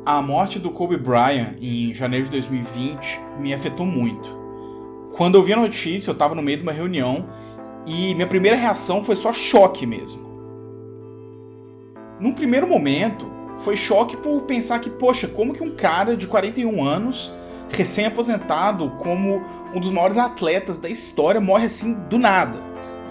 A morte do Kobe Bryant em janeiro de 2020 me afetou muito. Quando eu vi a notícia, eu estava no meio de uma reunião e minha primeira reação foi só choque mesmo. Num primeiro momento, foi choque por pensar que, poxa, como que um cara de 41 anos, recém-aposentado, como um dos maiores atletas da história, morre assim do nada.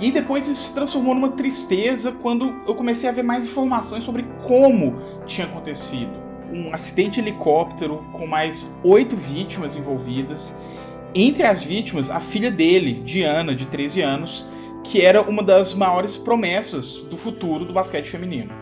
E depois isso se transformou numa tristeza quando eu comecei a ver mais informações sobre como tinha acontecido. Um acidente de helicóptero com mais 8 vítimas envolvidas. Entre as vítimas, a filha dele, Diana, de 13 anos, que era uma das maiores promessas do futuro do basquete feminino.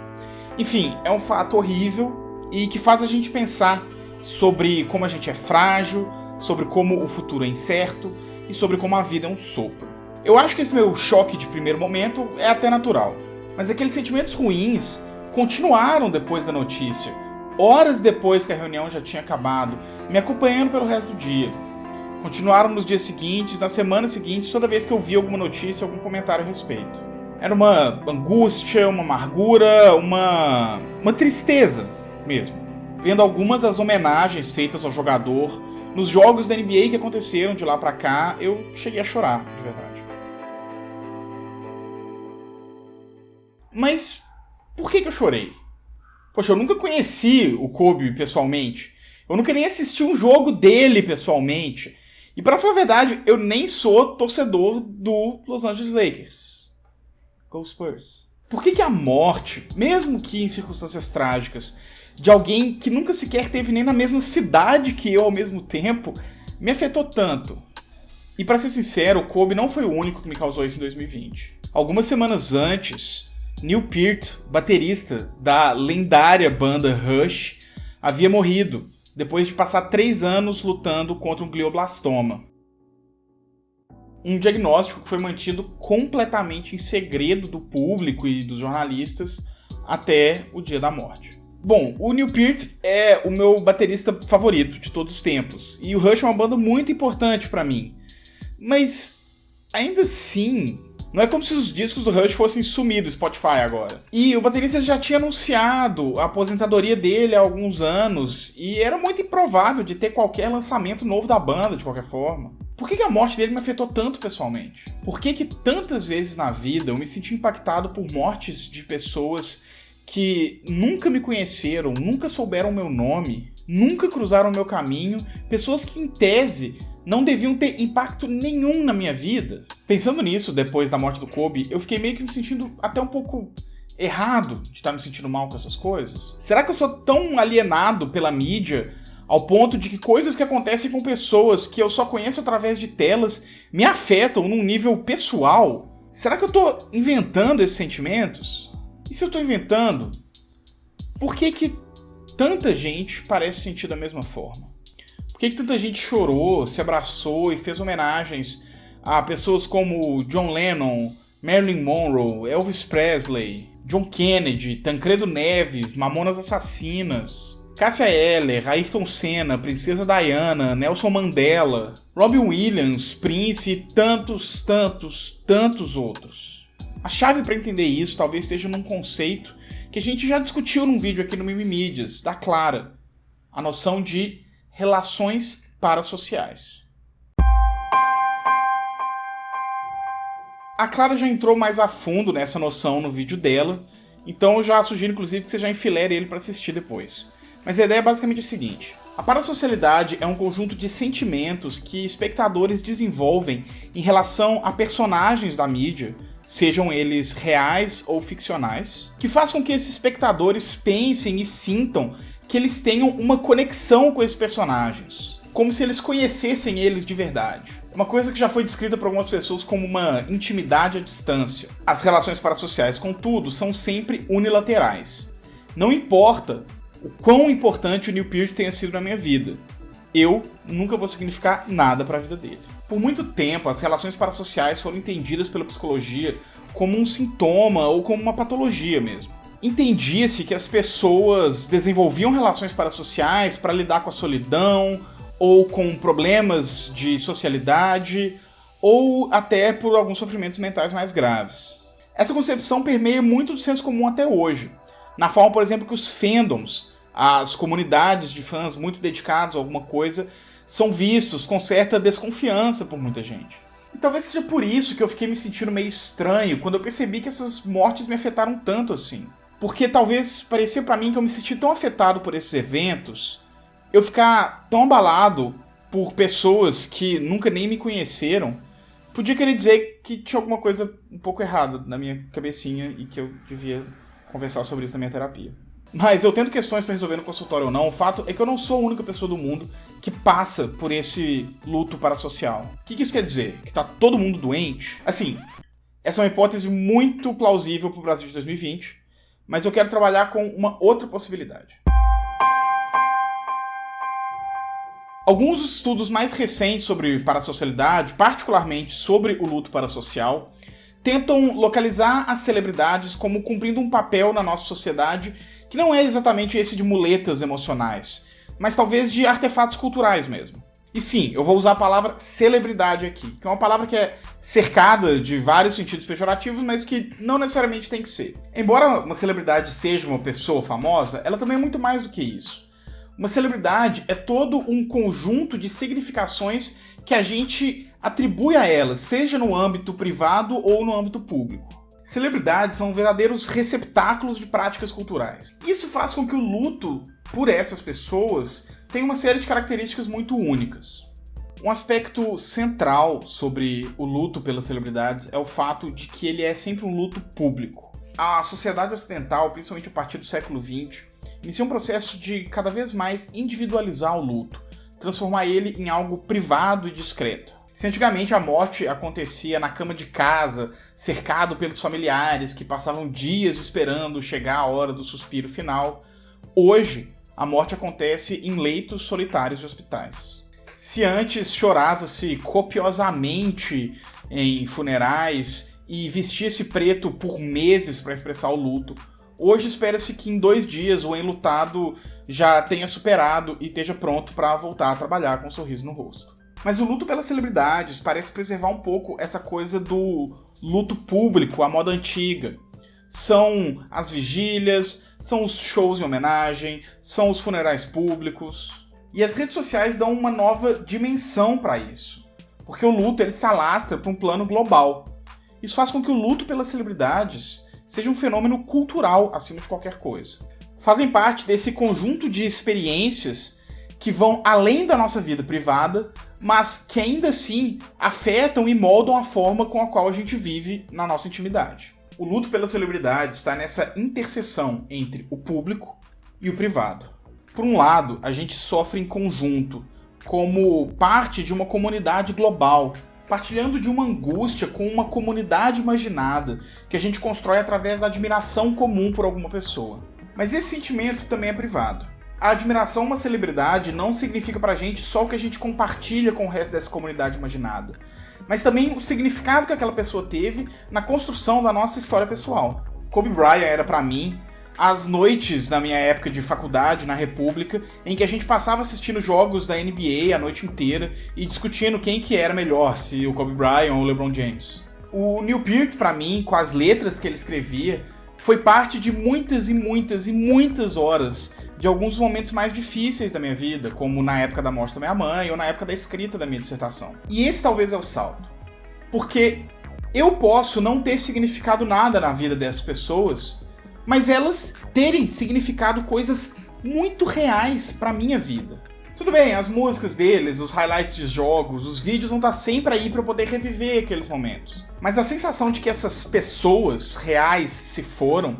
Enfim, é um fato horrível e que faz a gente pensar sobre como a gente é frágil, sobre como o futuro é incerto e sobre como a vida é um sopro. Eu acho que esse meu choque de primeiro momento é até natural, mas aqueles sentimentos ruins continuaram depois da notícia, horas depois que a reunião já tinha acabado, me acompanhando pelo resto do dia. Continuaram nos dias seguintes, nas semanas seguintes, toda vez que eu via alguma notícia, algum comentário a respeito. Era uma angústia, uma amargura, uma tristeza mesmo. Vendo algumas das homenagens feitas ao jogador nos jogos da NBA que aconteceram de lá pra cá, eu cheguei a chorar, de verdade. Mas por que eu chorei? Poxa, eu nunca conheci o Kobe pessoalmente. Eu nunca nem assisti um jogo dele pessoalmente. E pra falar a verdade, eu nem sou torcedor do Los Angeles Lakers. Go Spurs. Por que a morte, mesmo que em circunstâncias trágicas, de alguém que nunca sequer teve nem na mesma cidade que eu ao mesmo tempo, me afetou tanto? E pra ser sincero, o Kobe não foi o único que me causou isso em 2020. Algumas semanas antes, Neil Peart, baterista da lendária banda Rush, havia morrido depois de passar 3 anos lutando contra um glioblastoma. Um diagnóstico que foi mantido completamente em segredo do público e dos jornalistas até o dia da morte. Bom, o Neil Peart é o meu baterista favorito de todos os tempos, e o Rush é uma banda muito importante pra mim. Mas, ainda assim, não é como se os discos do Rush fossem sumir do Spotify agora. E o baterista já tinha anunciado a aposentadoria dele há alguns anos, e era muito improvável de ter qualquer lançamento novo da banda, de qualquer forma. Por que a morte dele me afetou tanto pessoalmente? Por que tantas vezes na vida eu me senti impactado por mortes de pessoas que nunca me conheceram, nunca souberam meu nome, nunca cruzaram meu caminho, pessoas que, em tese, não deviam ter impacto nenhum na minha vida? Pensando nisso, depois da morte do Kobe, eu fiquei meio que me sentindo até um pouco errado de estar me sentindo mal com essas coisas. Será que eu sou tão alienado pela mídia ao ponto de que coisas que acontecem com pessoas que eu só conheço através de telas me afetam num nível pessoal? Será que eu tô inventando esses sentimentos? E se eu tô inventando, por que tanta gente parece sentir da mesma forma? Por que tanta gente chorou, se abraçou e fez homenagens a pessoas como John Lennon, Marilyn Monroe, Elvis Presley, John Kennedy, Tancredo Neves, Mamonas Assassinas, Cássia Eller, Ayrton Senna, Princesa Diana, Nelson Mandela, Robin Williams, Prince e tantos outros? A chave para entender isso talvez esteja num conceito que a gente já discutiu num vídeo aqui no Mimimídias, da Clara. A noção de relações parasociais. A Clara já entrou mais a fundo nessa noção no vídeo dela, então eu já sugiro inclusive que você já enfilere ele para assistir depois. Mas a ideia é basicamente a seguinte: a parasocialidade é um conjunto de sentimentos que espectadores desenvolvem em relação a personagens da mídia, sejam eles reais ou ficcionais, que faz com que esses espectadores pensem e sintam que eles tenham uma conexão com esses personagens, como se eles conhecessem eles de verdade. Uma coisa que já foi descrita por algumas pessoas como uma intimidade à distância. As relações parasociais, contudo, são sempre unilaterais. Não importa o quão importante o Neil Peart tenha sido na minha vida, eu nunca vou significar nada para a vida dele. Por muito tempo, as relações parasociais foram entendidas pela psicologia como um sintoma ou como uma patologia mesmo. Entendia-se que as pessoas desenvolviam relações parasociais para lidar com a solidão, ou com problemas de socialidade, ou até por alguns sofrimentos mentais mais graves. Essa concepção permeia muito do senso comum até hoje, na forma, por exemplo, que os fandoms, as comunidades de fãs muito dedicados a alguma coisa são vistos com certa desconfiança por muita gente. E talvez seja por isso que eu fiquei me sentindo meio estranho quando eu percebi que essas mortes me afetaram tanto assim. Porque talvez parecia pra mim que eu me senti tão afetado por esses eventos, eu ficar tão abalado por pessoas que nunca nem me conheceram, podia querer dizer que tinha alguma coisa um pouco errada na minha cabecinha e que eu devia conversar sobre isso na minha terapia. Mas eu tendo questões pra resolver no consultório ou não, o fato é que eu não sou a única pessoa do mundo que passa por esse luto parasocial. O que isso quer dizer? Que tá todo mundo doente? Assim, essa é uma hipótese muito plausível pro Brasil de 2020, mas eu quero trabalhar com uma outra possibilidade. Alguns dos estudos mais recentes sobre parasocialidade, particularmente sobre o luto parasocial, tentam localizar as celebridades como cumprindo um papel na nossa sociedade que não é exatamente esse de muletas emocionais, mas talvez de artefatos culturais mesmo. E sim, eu vou usar a palavra celebridade aqui, que é uma palavra que é cercada de vários sentidos pejorativos, mas que não necessariamente tem que ser. Embora uma celebridade seja uma pessoa famosa, ela também é muito mais do que isso. Uma celebridade é todo um conjunto de significações que a gente atribui a elas, seja no âmbito privado ou no âmbito público. Celebridades são verdadeiros receptáculos de práticas culturais. Isso faz com que o luto por essas pessoas tenha uma série de características muito únicas. Um aspecto central sobre o luto pelas celebridades é o fato de que ele é sempre um luto público. A sociedade ocidental, principalmente a partir do século XX, inicia um processo de cada vez mais individualizar o luto, transformar ele em algo privado e discreto. Se antigamente a morte acontecia na cama de casa, cercado pelos familiares que passavam dias esperando chegar a hora do suspiro final, hoje a morte acontece em leitos solitários de hospitais. Se antes chorava-se copiosamente em funerais e vestia-se preto por meses para expressar o luto, hoje espera-se que em 2 dias o enlutado já tenha superado e esteja pronto para voltar a trabalhar com um sorriso no rosto. Mas o luto pelas celebridades parece preservar um pouco essa coisa do luto público, a moda antiga. São as vigílias, são os shows em homenagem, são os funerais públicos. E as redes sociais dão uma nova dimensão para isso, porque o luto ele se alastra para um plano global. Isso faz com que o luto pelas celebridades seja um fenômeno cultural acima de qualquer coisa. Fazem parte desse conjunto de experiências que vão além da nossa vida privada, mas que ainda assim afetam e moldam a forma com a qual a gente vive na nossa intimidade. O luto pelas celebridades está nessa interseção entre o público e o privado. Por um lado, a gente sofre em conjunto, como parte de uma comunidade global, partilhando de uma angústia com uma comunidade imaginada que a gente constrói através da admiração comum por alguma pessoa. Mas esse sentimento também é privado. A admiração a uma celebridade não significa pra gente só o que a gente compartilha com o resto dessa comunidade imaginada, mas também o significado que aquela pessoa teve na construção da nossa história pessoal. Kobe Bryant era pra mim as noites na minha época de faculdade, na República, em que a gente passava assistindo jogos da NBA a noite inteira e discutindo quem que era melhor, se o Kobe Bryant ou o LeBron James. O Neil Peart, pra mim, com as letras que ele escrevia, foi parte de muitas e muitas e muitas horas de alguns momentos mais difíceis da minha vida, como na época da morte da minha mãe ou na época da escrita da minha dissertação. E esse talvez é o salto. Porque eu posso não ter significado nada na vida dessas pessoas, mas elas terem significado coisas muito reais pra minha vida. Tudo bem, as músicas deles, os highlights de jogos, os vídeos vão estar sempre aí pra eu poder reviver aqueles momentos. Mas a sensação de que essas pessoas reais se foram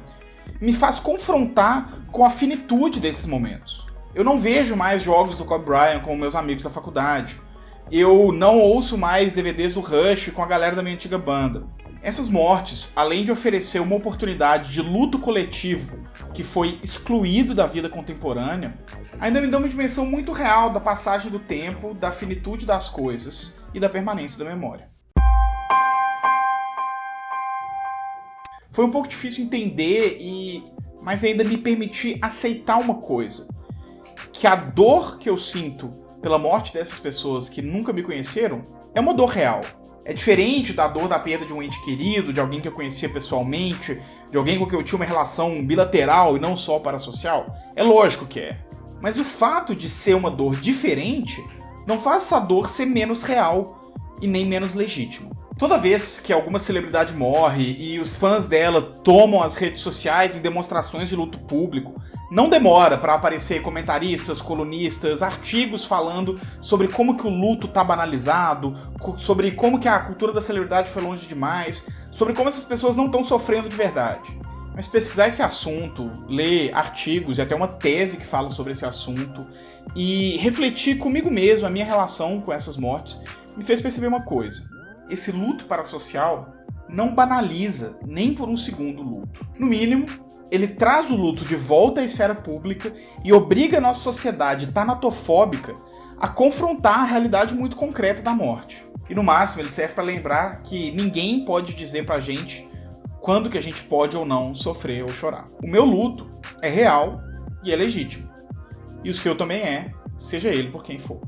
me faz confrontar com a finitude desses momentos. Eu não vejo mais jogos do Kobe Bryant com meus amigos da faculdade. Eu não ouço mais DVDs do Rush com a galera da minha antiga banda. Essas mortes, além de oferecer uma oportunidade de luto coletivo que foi excluído da vida contemporânea, ainda me dão uma dimensão muito real da passagem do tempo, da finitude das coisas e da permanência da memória. Foi um pouco difícil entender, mas ainda me permitir aceitar uma coisa. Que a dor que eu sinto pela morte dessas pessoas que nunca me conheceram é uma dor real. É diferente da dor da perda de um ente querido, de alguém que eu conhecia pessoalmente, de alguém com quem eu tinha uma relação bilateral e não só parasocial? É lógico que é. Mas o fato de ser uma dor diferente não faz essa dor ser menos real e nem menos legítima. Toda vez que alguma celebridade morre e os fãs dela tomam as redes sociais em demonstrações de luto público, não demora para aparecer comentaristas, colunistas, artigos falando sobre como que o luto tá banalizado, sobre como que a cultura da celebridade foi longe demais, sobre como essas pessoas não estão sofrendo de verdade. Mas pesquisar esse assunto, ler artigos e até uma tese que fala sobre esse assunto e refletir comigo mesmo a minha relação com essas mortes me fez perceber uma coisa. Esse luto parasocial não banaliza nem por um segundo o luto. No mínimo, ele traz o luto de volta à esfera pública e obriga a nossa sociedade tanatofóbica a confrontar a realidade muito concreta da morte. E no máximo, ele serve para lembrar que ninguém pode dizer pra gente quando que a gente pode ou não sofrer ou chorar. O meu luto é real e é legítimo. E o seu também é, seja ele por quem for.